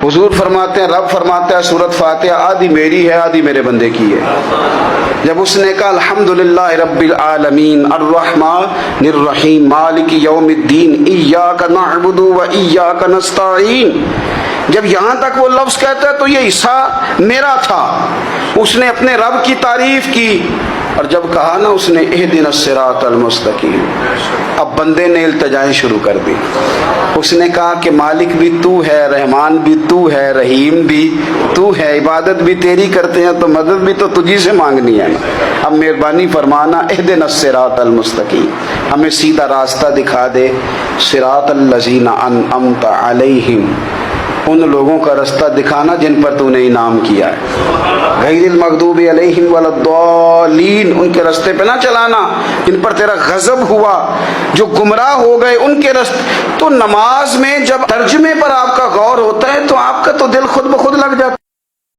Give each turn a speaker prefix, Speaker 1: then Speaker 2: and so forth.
Speaker 1: حضور فرماتے ہیں، رب فرماتا ہے سورۃ فاتحہ آدھی میری ہے آدھی میرے بندے کی ہے۔ جب اس نے کہا الحمدللہ رب العالمین الرحمن الرحیم مالک یوم الدین ایاک نعبد و ایاک نستعین، جب یہاں تک وہ لفظ کہتا ہے تو یہ حصہ میرا تھا۔ اس نے اپنے رب کی تعریف کی، اور جب کہا نا اس نے اہدنا الصراط المستقیم، اب بندے نے التجائیں شروع کر دی۔ اس نے کہا کہ مالک بھی تو ہے، رحمان بھی تو ہے، رحیم بھی تو ہے، عبادت بھی تیری کرتے ہیں تو مدد بھی تو تجھی سے مانگنی ہے نا۔ اب مہربانی فرمانا اہدنا الصراط المستقیم، ہمیں سیدھا راستہ دکھا دے، صراط الذین انعمت علیہم، ان لوگوں کا رستہ دکھانا جن پر تو نے انعام کیا ہے، غیر المغضوب علیہم ولا الضالین، ان کے رستے پہ نہ چلانا جن پر تیرا غضب ہوا، جو گمراہ ہو گئے ان کے رستے۔ تو نماز میں جب ترجمے پر آپ کا غور ہوتا ہے تو آپ کا تو دل خود بخود